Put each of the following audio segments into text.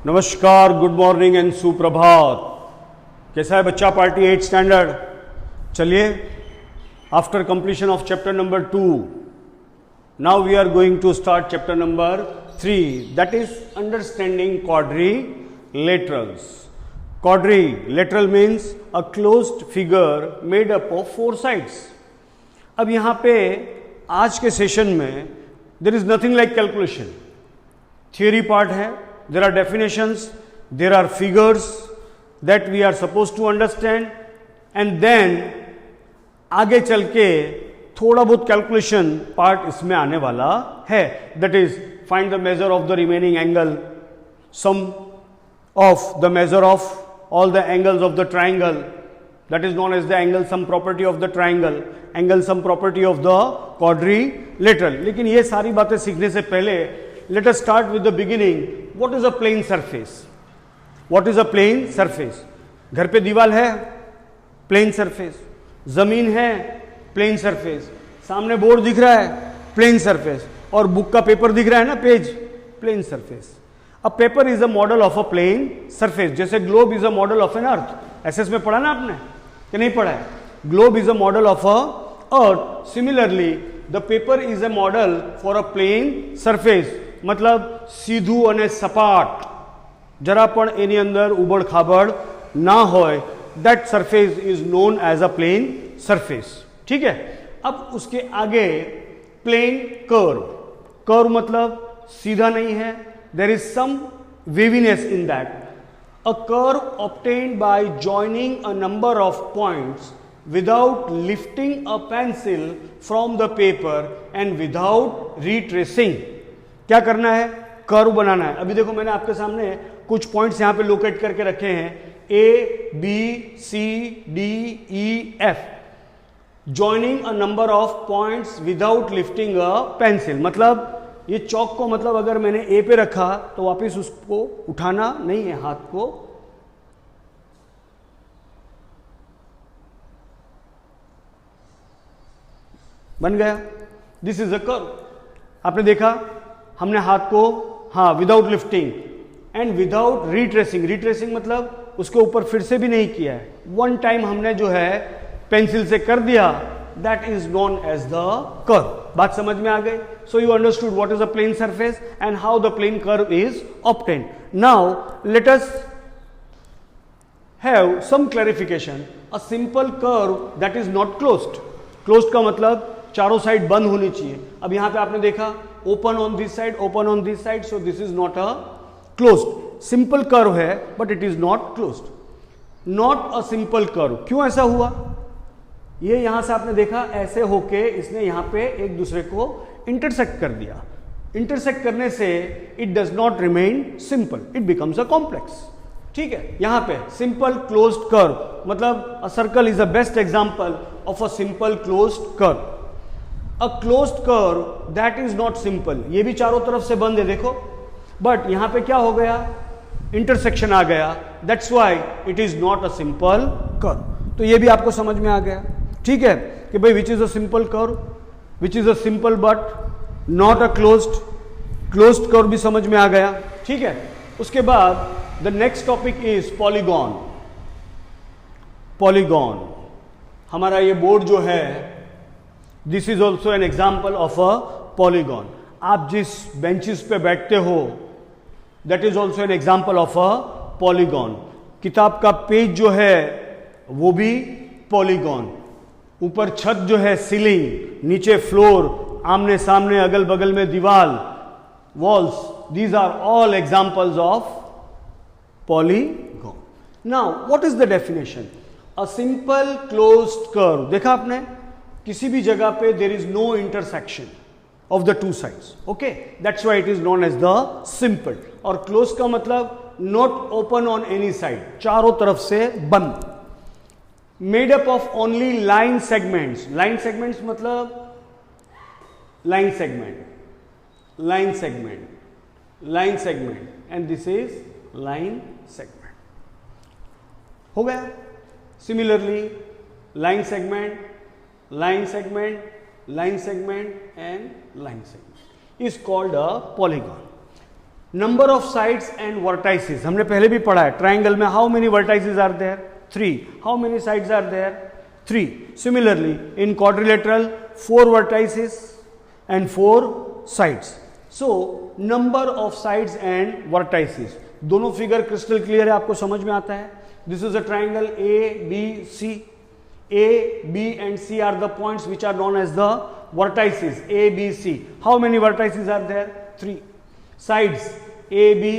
नमस्कार, good morning and सुप्रभात। कैसा है बच्चा पार्टी 8 स्टैंडर्ड? चलिए, after completion of chapter number 2 now we are going to start chapter number 3, that is understanding quadrilaterals. Quadrilateral means a closed figure made up of 4 sides. अब यहाँ पे आज के सेशन में there is nothing like calculation. Theory part है, there are definitions, there are figures that we are supposed to understand, and then आगे चल के थोड़ा बहुत कैलकुलेशन पार्ट इसमें आने वाला है. That is find the measure of the remaining angle, sum of the measure of all the angles of the triangle, that is known as the angle sum property of the triangle, angle sum property of the quadrilateral. लेकिन ये सारी बातें सीखने से पहले let us start with the beginning. What is a plane surface? What is a plane surface? घर पे दीवार है, प्लेन सरफेस. जमीन है, प्लेन सरफेस. सामने बोर्ड दिख रहा है, प्लेन सरफेस. और बुक का पेपर दिख रहा है ना, page, plane surface. A paper is a model of a plane surface. जैसे globe is a model of an earth. SS में पढ़ा ना आपने कि नहीं पढ़ा है? Globe is a model of a earth. Similarly the paper is a model for a plane surface. मतलब सीधू અને સપાટ, જરા પણ એની અંદર ઉબડ ખાબડ ના હોય, that surface is known as a plane surface. ठीक है. अब उसके आगे प्लेन कर्व. कर्व मतलब सीधा नहीं है, there is some waviness in that. A curve obtained by joining a number of points without lifting a pencil from the paper and without retracing. क्या करना है? कर्व बनाना है. अभी देखो, मैंने आपके सामने कुछ पॉइंट्स यहां पे लोकेट करके रखे हैं, A B C D E F. Joining a number of points without lifting a pencil. मतलब ये चौक को, मतलब अगर मैंने ए पे रखा तो वापस उसको उठाना नहीं है, हाथ को बन गया. This is a curve. आपने देखा, हमने हाथ को, हाँ, without lifting and without retracing. Retracing मतलब उसके ऊपर फिर से भी नहीं किया है, वन टाइम हमने जो है पेंसिल से कर दिया. That is known as the curve. बात समझ में आ गई? So you understood what is a plane surface and how the plane curve is obtained. Now let us have some clarification. A simple curve that is not closed. Closed का मतलब चारों side बंद होनी चाहिए. अब यहां पे आपने देखा, open on this side, open on this side, so this is not a closed. Simple curve है but it is not closed. Not a simple curve. क्यों ऐसा हुआ? ये यहां से आपने देखा, ऐसे होके इसने यहां पे एक दूसरे को इंटरसेक्ट कर दिया. इंटरसेक्ट करने से it does not remain simple, it becomes a complex. ठीक है. यहां पे सिंपल क्लोज्ड कर्व मतलब a circle is a best example of a simple closed curve. A closed curve that is not simple. ये भी चारों तरफ से बंद है, देखो, बट यहां पे क्या हो गया? इंटरसेक्शन आ गया. That's why it is not a simple curve. तो ये भी आपको समझ में आ गया. ठीक है कि भाई which is a simple curve, which is a simple but not a closed. Closed curve भी समझ में आ गया. ठीक है. उसके बाद the next topic is polygon. Polygon हमारा ये बोर्ड जो है, this is also an example of a polygon. आप जिस बेंचेस पे बैठते हो, that is also an example of a polygon. किताब का पेज जो है वो भी पॉलीगॉन. ऊपर छत जो है सीलिंग, नीचे फ्लोर, आमने सामने अगल बगल में दीवार, walls, these are all examples of polygon. Now what is the definition? A simple closed curve. देखा आपने, किसी भी जगह पे there is no intersection of the two sides. Okay, that's why it is known as the simple. और close का मतलब not open on any side, चारों तरफ से बंद. Made up of only line segments. Line segments मतलब line segment, line segment, line segment, and this is line segment. हो गया. Similarly line segment, line segment, line segment and line segment is called a polygon. Number of sides and vertices, हमने पहले भी पढ़ा है triangle में how many vertices are there, 3. How many sides are there, 3. Similarly in quadrilateral 4 vertices and 4 sides. So number of sides and vertices, दोनों figure crystal clear है, आपको समझ में आता है. This is a triangle ABC. A, B and C are the points which are known as the vertices, A, B, C. How many vertices are there? 3. Sides AB,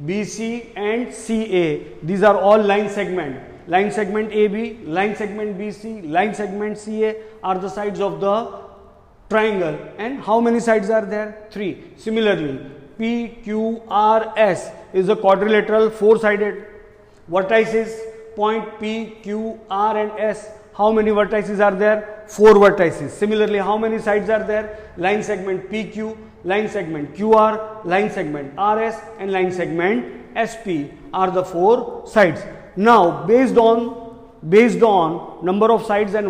BC and CA. These are all line segment. Line segment AB, line segment BC, line segment CA are the sides of the triangle. And how many sides are there? 3. Similarly, PQRS is a quadrilateral 4-sided. Vertices point P, Q, R and S. How many vertices are there? 4 vertices. Similarly, how many sides are there? Line segment PQ, line segment QR, line segment RS and line segment SP are the 4 sides. Now, based on number of sides and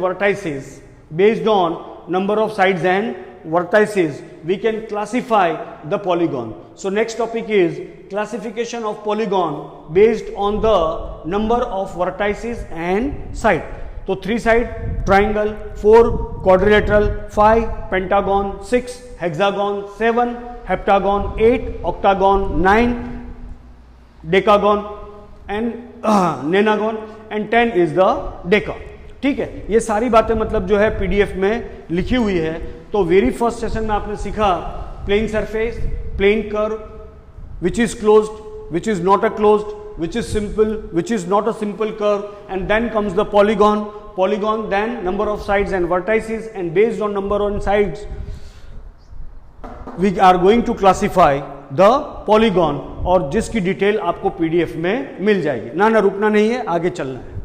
vertices, we can classify the polygon. So next topic is classification of polygon based on the number of vertices and side. तो 3 side triangle, 4 quadrilateral, 5 pentagon, 6 hexagon, 7 heptagon, 8 octagon, 9 decagon and nonagon and 10 is the deca. ठीक है, ये सारी बातें मतलब जो है PDF में लिखी हुई है. तो वेरी फर्स्ट सेशन में आपने सीखा plane surface, plane curve, which is closed, which is not a closed, which is simple, which is not a simple curve, and then comes the polygon, then number of sides and vertices, and based on number on sides we are going to classify the polygon, और जिसकी detail आपको PDF में मिल जाएगी. ना रुकना नहीं है, आगे चलना है.